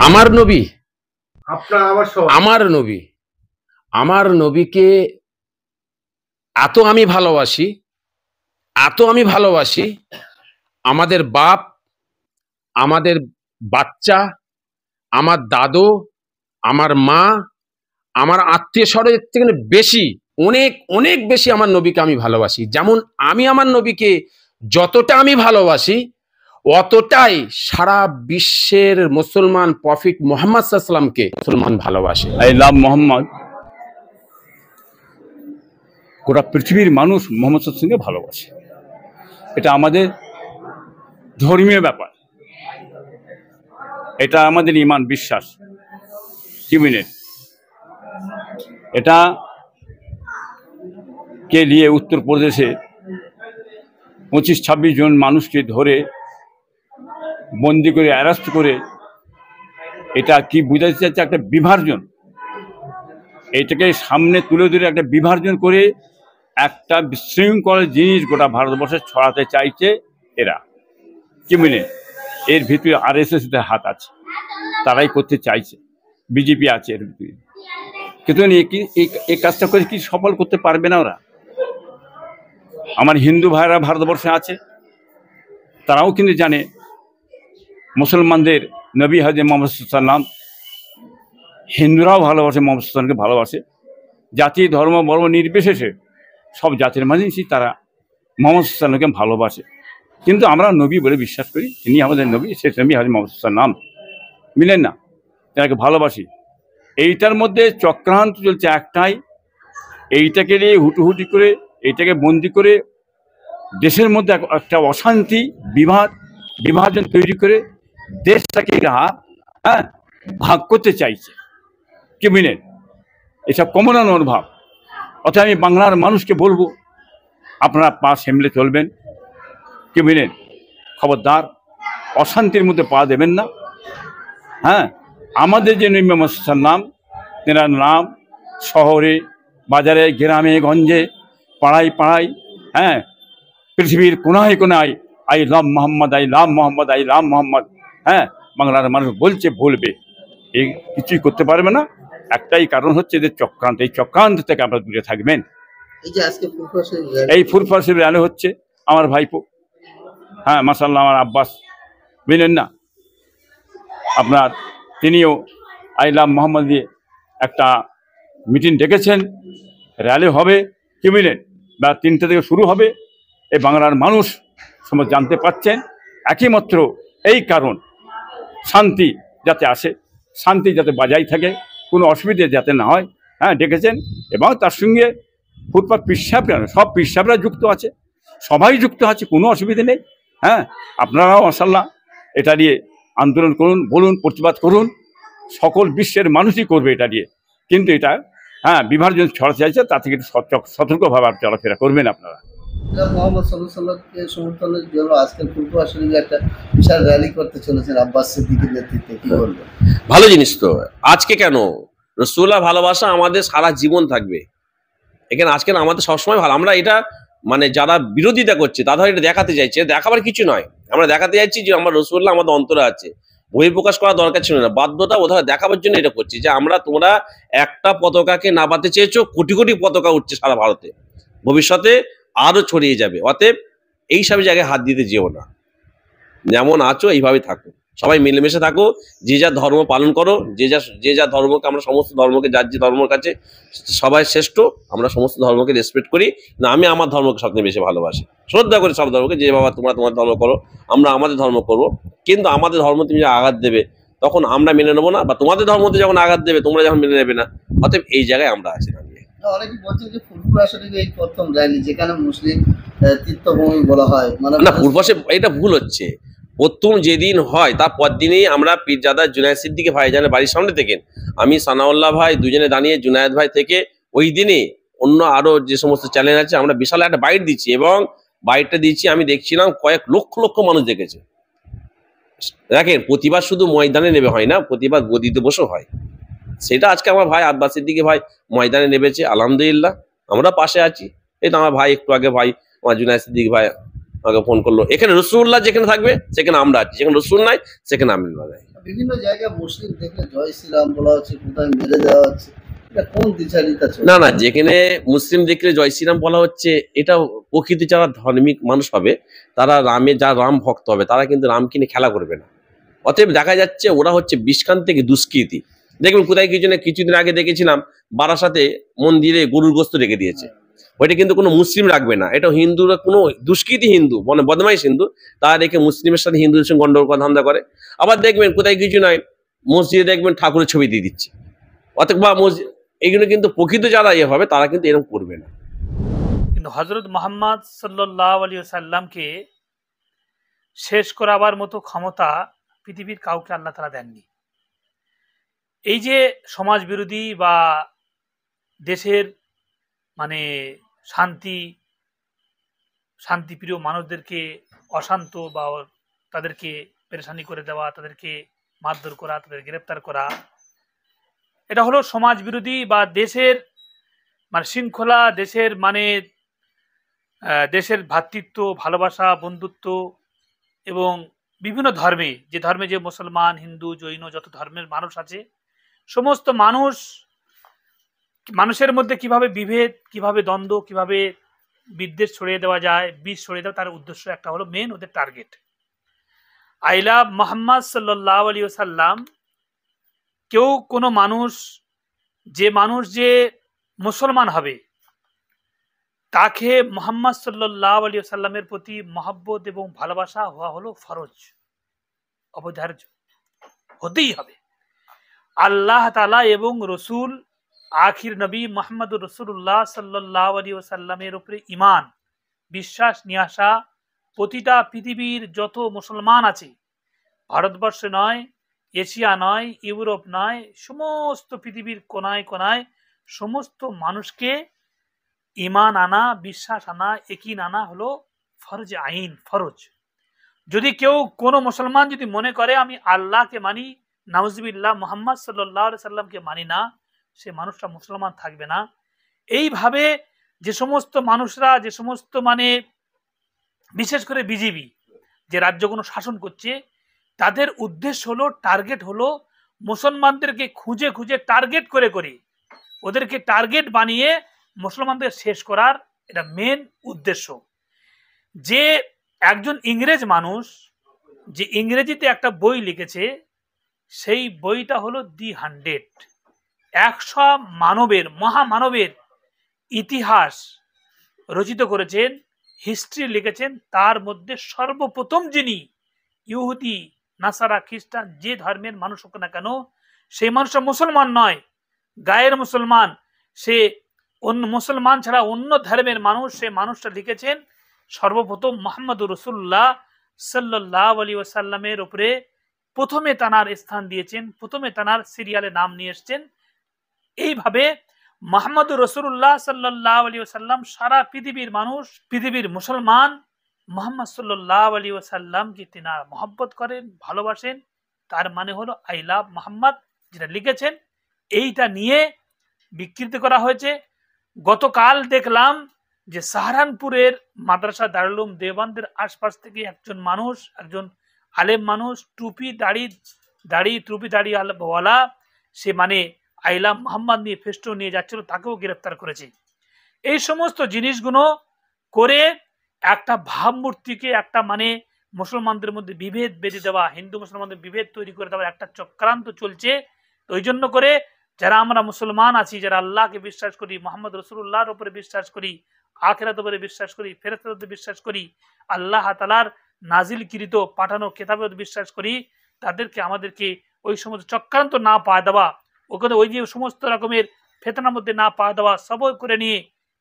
আমার নবী, আমার নবীকে এত আমি ভালোবাসি, আমাদের বাপ, আমাদের বাচ্চা, আমার দাদু, আমার মা, আমার আত্মীয় স্বজনের থেকে বেশি, অনেক অনেক বেশি আমার নবীকে আমি ভালোবাসি। যেমন আমি আমার নবীকে যতটা আমি ভালোবাসি, অতটাই সারা বিশ্বের মুসলমান প্রফেট মুহাম্মদ সাল্লাল্লাহু আলাইহি ওয়াসাল্লামকে মুসলমান ভালোবাসে। I love Mohammad. গোটা পৃথিবীর মানুষ মোহাম্মদ সাল্লাল্লাহু আলাইহি ওয়াসাল্লামকে ভালোবাসে। এটা আমাদের ধর্মীয় ব্যাপার, এটা আমাদের ঈমান বিশ্বাস। কি মিনিট এটা কে নিয়ে উত্তরপ্রদেশে 25-26 জন মানুষকে ধরে বন্দি করে অ্যারেস্ট করে, এটা কি বোঝাতে চাচ্ছে? একটা বিভাজন। এটাকে সামনে তুলে ধরে একটা বিভাজন করে একটা বিশৃঙ্খল জিনিস গোটা ভারতবর্ষে ছড়াতে চাইছে এরা। কি মিনে এর ভিতরে আরএসএসের হাত আছে, তারাই করতে চাইছে, বিজেপি আছে এর ভিতরে। কিন্তু এই কাজটা করে কি সফল করতে পারবে না ওরা? আমার হিন্দু ভাইরা ভারতবর্ষে আছে, তারাও কিন্তু জানে মুসলমানদের নবী হযরত মুহাম্মদ সাল্লাল্লাহু আলাইহি ওয়াসাল্লাম, হিন্দুরাও ভালোবাসে মুহাম্মদ সাল্লাল্লাহু আলাইহি ওয়াসাল্লামকে, ভালোবাসে। জাতি ধর্ম বর্ণ নির্বিশেষে সব জাতির মানুষই তারা মুহাম্মদ সাল্লাল্লাহু আলাইহি ওয়াসাল্লামকে ভালোবাসে। কিন্তু আমরা নবী বলে বিশ্বাস করি, তিনি আমাদের নবী, শেষ নবী হযরত মুহাম্মদ সাল্লাল্লাহু আলাইহি ওয়াসাল্লাম, মিলেন না? তাকে ভালোবাসি। এইটার মধ্যে চক্রান্ত চলছে একটাই, এইটাকে নিয়ে হুটুহুটি করে, এইটাকে বন্দি করে দেশের মধ্যে একটা অশান্তি, বিভাজন তৈরি করে দেশটাকে ভাগ করতে চাইছে। কি মিনেন? এসব কমনানো ভাব। অর্থাৎ আমি বাংলার মানুষকে বলবো, আপনারা পা সামলে চলবেন। কি মিনেন? খবরদার অশান্তির মধ্যে পা দেবেন না। আমাদের যে নবী মুহাম্মদ সাল্লাল্লাহু আলাইহি ওয়াসাল্লাম, তেনার নাম শহরে বাজারে গ্রামে গঞ্জে পাড়ায় পাড়ায়, পৃথিবীর কোনায় কোনায় I love Mohammad, I love Mohammad, I love Mohammad. বাংলার মানুষ বলছে, বলবে, এই কিছুই করতে পারবে না। একটাই কারণ হচ্ছে যে চক্রান্ত। এই চক্রান্ত থেকে আপনারা দূরে থাকবেন। এই ফুরফুরা র্যালি হচ্ছে আমার ভাইপো, মাশাআল্লাহ, আমার আব্বাস, বুঝলেন না? আপনার তিনিও আই লাভ মোহাম্মদ দিয়ে একটা মিটিং ডেকেছেন, র্যালি হবে। কি বুঝলেন? বেলা 3টে থেকে শুরু হবে। এই বাংলার মানুষ সমাজ জানতে পারছেন একই মাত্র এই কারণ, শান্তি যাতে আসে, শান্তি যাতে বজায় থাকে, কোনো অসুবিধে যাতে না হয়, ডেকেছেন। এবং তার সঙ্গে ফুটপাত পিসাবরা, সব পিসাবরা যুক্ত আছে, সবাই যুক্ত আছে, কোনো অসুবিধে নেই। আপনারাও মাশাআল্লাহ এটা নিয়ে আন্দোলন করুন, বলুন, প্রতিবাদ করুন। সকল বিশ্বের মানুষই করবে এটা নিয়ে। কিন্তু এটা বিভাজন ছড়াতে চাইছে, তা থেকে একটু সতর্কভাবে চলাফেরা করবেন আপনারা। মুহাম্মদ সাল্লাল্লাহু আলাইহি ওয়াসাল্লামকে সমর্থনের জন্য আজকে ফুরফুরা শরীফে একটা বিশাল র্যালি করতে চলেছেন আব্বাস সিদ্দিকীর নেতৃত্বে। কি বলবেন? ভালো জিনিস তো। আজকে কেন, রাসূলুল্লাহ ভালোবাসা আমাদের সারা জীবন থাকবে। এখানে আজকে না, আমাদের সবসময় ভালো। আমরা এটা মানে যারা বিরোধিতা করছে তারা এটা দেখাতে চাইছে, দেখাবার কিছু নয়। আমরা দেখাতে চাইছি যে আমরা রাসূলুল্লাহ আমাদের অন্তরে আছে। বহিঃপ্রকাশ করা দরকার ছিল না, বাধ্যতা ওধারে দেখাবার জন্য এটা করছি যে তোমরা একটা পতাকাকে নাবাতে চেয়েছো, কোটি কোটি পতাকা উঠছে সারা ভারতে, ভবিষ্যতে আরো ছড়িয়ে যাবে। অতএব এইসব জায়গায় হাত দিতে যেও না, যেমন আছো এইভাবে থাকো, সবাই মিলেমিশে থাকো, যে যা ধর্ম পালন করো, যে যা ধর্মকে, আমরা সমস্ত ধর্মকে, যার যে ধর্মের কাছে সবাই শ্রেষ্ঠ, আমরা সমস্ত ধর্মকে রেসপেক্ট করি। না, আমি আমার ধর্মকে সবচেয়ে বেশি ভালোবাসি, শ্রদ্ধা করি সব ধর্মকে। যে বাবা তোমরা তোমার ধর্ম করো, আমরা আমাদের ধর্ম করবো। কিন্তু আমাদের ধর্ম তুমি যখন আঘাত দেবে তখন আমরা মেনে নেবো না, বা তোমাদের ধর্মতে যখন আঘাত দেবে তোমরা যখন মেনে নেবে না। অতএব এই জায়গায় আমরা আছি। অনেকে বলছেন যে ফুরফুরা শরীফে এই প্রথম র্যালি, যেখানে মুসলিম তীর্থভূমি বলা হয়, না, ফুরফুরা এটা ভুল হচ্ছে। প্রথম যেদিন হয় তার পর দিনেই আমরা পীরজাদা জুনায়েদ সিদ্দিকী ভাইজানের বাড়ির সামনে থেকে, আমি সানাউল্লাহ ভাই দুজনে দাঁড়িয়ে জুনায়েদ ভাই থেকে ওই দিনে অন্য আরো যে সমস্ত চ্যালেঞ্জ আছে, আমরা বিশাল একটা বাইট দিচ্ছি। এবং বাইটটা দিচ্ছি, আমি দেখছিলাম কয়েক লক্ষ লক্ষ মানুষ দেখেছে। দেখেন, প্রতিবাদ শুধু ময়দানে নেবে হয় না, প্রতিবাদ গদিতে বসে হয়। সেটা আজকে আমার ভাই আব্বাস সিদ্দিকী ভাই ময়দানে নেমেছে, আলহামদুলিল্লাহ আমরা পাশে আছি। এটা আমার ভাই একটু আগে ভাই আমার জুনায়েদ সিদ্দিক ভাই আমাকে ফোন করলো, এখানে রসুল্লাহ যেখানে থাকবে সেখানে আমরা আছি, যেখানে রসুল নাই সেখানে আমি নাই। বিভিন্ন জায়গায় মুসলিম দেখলে জয় শ্রীরাম বলা হচ্ছে, কোথায় মেরে দেওয়া হচ্ছে, এটা কোন দ্বিচারিতা চলছে? না যেখানে মুসলিম দেখলে জয় শ্রীরাম বলা হচ্ছে, এটা প্রকৃতি যারা ধার্মিক মানুষ হবে, তারা যারা রাম ভক্ত হবে, তারা কিন্তু রামকে নিয়ে খেলা করবে না। অতএব দেখা যাচ্ছে ওরা হচ্ছে বিষখান থেকে দুষ্কৃতি। দেখবেন কোথায় কিছুদিন আগে দেখেছিলাম বারাসাতে মন্দিরে গরুর গোস্ত রেখে দিয়েছে, ওইটা কিন্তু কোনো মুসলিম রাখবে না, এটা হিন্দুরা কোনো দুষ্কৃতি হিন্দু মানে বদমাইশ হিন্দু, তারা রেখে মুসলিমের সাথে হিন্দুদের সঙ্গে গন্ডগোল করার ধান্দা করে। আবার দেখবেন কোথায় কিছু নয়, মসজিদে দেখবেন ঠাকুরের ছবি দিয়ে দিচ্ছে, অথবা মসজিদ, এগুলো কিন্তু প্রকৃত যারা হবে তারা কিন্তু এরকম করবে না। কিন্তু হযরত মুহাম্মদ সাল্লাল্লাহু আলাইহি ওয়াসাল্লামকে শেষ করাবার মতো ক্ষমতা পৃথিবীর কাউকে আল্লাহ তাআলা দেননি। এই যে সমাজ বিরোধী বা দেশের মানে শান্তিপ্রিয় মানুষদেরকে অশান্ত বা তাদেরকে পেরেশানি করে দেওয়া, তাদেরকে মারধর করা, তাদের গ্রেপ্তার করা, এটা হলো সমাজ বিরোধী বা দেশের মানে শৃঙ্খলা, দেশের ভ্রাতৃত্ব, ভালোবাসা, বন্ধুত্ব এবং বিভিন্ন ধর্মে যে মুসলমান, হিন্দু, জৈন যত ধর্মের মানুষ আছে, সমস্ত মানুষের মধ্যে কিভাবে বিভেদ, কিভাবে দ্বন্দ্ব, কিভাবে বিদ্বেষ ছড়িয়ে দেওয়া যায়, বিষ ছড়িয়ে দেওয়া, তার উদ্দেশ্য একটা হলো মেন ওদের টার্গেট। আই লাভ মুহাম্মদ সাল্লাল্লাহু আলাইহি ওয়াসাল্লাম। কেউ কোনো মানুষ যে মুসলমান হবে, তাকে মুহাম্মদ সাল্লাল্লাহু আলাইহি ওয়াসাল্লামের প্রতি মহব্বত এবং ভালোবাসা হওয়া হলো ফরজ, অপরিহার্য, হতেই হবে। আল্লাহ তাআলা এবং রসুল আখির নবী মুহাম্মদুর রাসূলুল্লাহ সাল্লাল্লাহু আলাইহি ওয়াসাল্লামের উপরে ঈমান বিশ্বাস নিয়ে আসা প্রতিটা পৃথিবীর যত মুসলমান আছে, ভারতবর্ষ নয়, এশিয়া নয়, ইউরোপ নয়, সমস্ত পৃথিবীর কোনায় কোনায় সমস্ত মানুষকে ঈমান আনা, বিশ্বাস আনা, ইয়াকিন আনা হলো ফরজ আইন, ফরজ। যদি কেউ কোনো মুসলমান যদি মনে করে আমি আল্লাহকে মানি, নাউজুবিল্লাহ মুহাম্মদ সাল্লাল্লাহু আলাইহি সাল্লামকে মানি না, সে মানুষটা মুসলমান থাকবে না। এইভাবে যে সমস্ত মানুষরা, যে সমস্ত মানে বিশেষ করে বিজেপি যে রাজ্যগুলো শাসন করছে, তাদের উদ্দেশ্য হলো, টার্গেট হলো মুসলমানদেরকে খুঁজে খুঁজে টার্গেট করে ওদেরকে টার্গেট বানিয়ে মুসলমানদের শেষ করার, এটা মেন উদ্দেশ্য। যে একজন ইংরেজ মানুষ যে ইংরেজিতে একটা বই লিখেছে, সেই বইটা হলো দি 100 মানবের, মহামানবের ইতিহাস রচিত করেছেন, হিস্ট্রি লিখেছেন। তার মধ্যে সর্বপ্রথম যিনি ইহুদি, নাসারা, খ্রিস্টান যে ধর্মের মানুষ হোক না কেন, সেই মানুষটা মুসলমান নয়, গায়ের মুসলমান, সে অন্য মুসলমান ছাড়া অন্য ধর্মের মানুষ, সে মানুষটা লিখেছেন সর্বপ্রথম মুহাম্মদুর রাসূলুল্লাহ সাল্লাল্লাহু আলাইহি ওয়াসাল্লামের উপরে প্রথমে তানার স্থান দিয়েছেন, প্রথমে তানার সিরিয়ালে নাম নিয়ে এসছেন। এইভাবে মুহাম্মদুর রাসূলুল্লাহ সাল্লাল্লাহু আলাইহি ওয়াসাল্লাম সারা পৃথিবীর মানুষ, পৃথিবীর মুসলমান মুহাম্মদ সাল্লাল্লাহু আলাইহি ওয়াসাল্লামকে তিনারা মহব্বত করেন, ভালোবাসেন। তার মানে হলো আই লাভ মুহাম্মদ, যেটা লিখেছেন এইটা নিয়ে বিকৃতি করা হয়েছে। গতকাল দেখলাম যে সাহারানপুরের মাদ্রাসা দারুল উলুম দেওবন্দের আশপাশ থেকে একজন মানুষ, একজন আলেম মানুষ, টুপি দাড়ি ওয়ালা, সে মানে আই লাভ মুহাম্মদ নিয়ে ফেস্টুন নিয়ে যাচ্ছিল, তাকেও গ্রেফতার করেছে। এই সমস্ত জিনিসগুলো করে একটা ভাবমূর্তিকে, একটা মানে মুসলমানদের মধ্যে বিভেদ বেঁধে দেওয়া, হিন্দু মুসলমানদের বিভেদ তৈরি করে দেওয়ার একটা চক্রান্ত চলছে। তো ওই জন্য করে যারা আমরা মুসলমান আছি, যারা আল্লাহকে বিশ্বাস করি, মুহাম্মদ রাসূলুল্লাহর উপরে বিশ্বাস করি, আখিরাতের উপরে বিশ্বাস করি, ফেরেশতাদের উপরে বিশ্বাস করি, আল্লাহ তাআলার নাজিলকৃত পাঠানো কিতাবের উপরে বিশ্বাস করি, তাদেরকে আমাদেরকে ওই সমস্ত চক্রান্ত না পা দেওয়া, ওখানে ওই যে সমস্ত রকমের ফিতনার মধ্যে না পা দেওয়া, সবর করে নিয়ে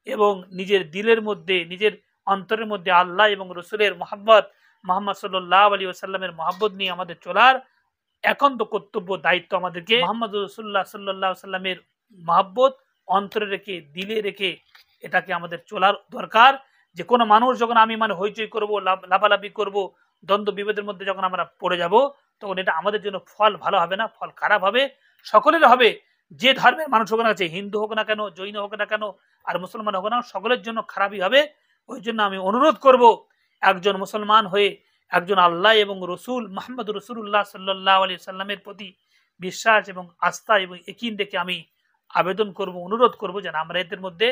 এবং নিজের দিলের মধ্যে, নিজের অন্তরের মধ্যে আল্লাহ এবং রসুলের মহব্বত, মুহাম্মদ সাল্লাল্লাহু আলাইহি ওয়াসাল্লামের মহব্বত নিয়ে আমাদের চলার একান্ত কর্তব্য, দায়িত্ব আমাদেরকে। মুহাম্মদ রাসূলুল্লাহ সাল্লাল্লাহু আলাইহি ওয়াসাল্লামের মহব্বত অন্তরে রেখে, দিলে রেখে এটাকে আমাদের চলার দরকার। যে কোনো মানুষ যখন আমি মানে হইচই করব, লাফালাফি করব, দ্বন্দ্ব বিভেদের মধ্যে যখন আমরা পড়ে যাব, তখন এটা আমাদের জন্য ফল ভালো হবে না, ফল খারাপ হবে, সকলের হবে। যে ধর্মের মানুষ হোক না, হিন্দু হোক না কেন, জৈন হোক না কেন, আর মুসলমান হোক না, সকলের জন্য খারাপই হবে। ওই জন্য আমি অনুরোধ করব, একজন মুসলমান হয়ে একজন আল্লাহ এবং রসুল মুহাম্মদ রসুল্লাহ সাল্লাল্লাহু আলাইহি সাল্লামের প্রতি বিশ্বাস এবং আস্থা এবং ইয়াকিন রেখে আমি আবেদন করব, অনুরোধ করব যেন আমরা এদের মধ্যে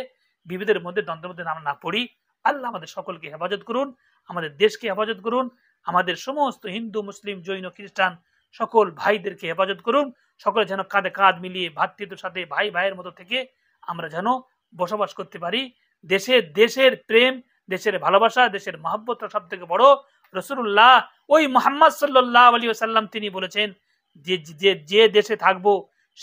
বিভেদের মধ্যে দ্বন্দ্বের মধ্যে আমরা না পড়ি। আল্লাহ আমাদের সকলকে হেফাজত করুন, আমাদের দেশকে হেফাজত করুন, আমাদের সমস্ত হিন্দু মুসলিম জৈন খ্রিস্টান সকল ভাইদেরকে হেফাজত করুন। সকলে যেন কাঁধে কাঁধ মিলিয়ে ভ্রাতৃত্বের সাথে ভাই ভাইয়ের মতো থেকে আমরা যেন বসবাস করতে পারি। দেশের প্রেম, দেশের ভালোবাসা, দেশের মহব্বতটা সব থেকে বড়। রসুল্লাহ ওই মুহাম্মদ সাল্লাল্লাহু আলাইহি ওয়াসাল্লাম তিনি বলেছেন যে দেশে থাকবো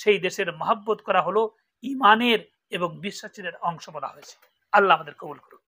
সেই দেশের মহব্বত করা হলো ইমানের এবং বিশ্বাসের অংশ বলা হয়েছে। আল্লাহ আমাদের কবুল করুন।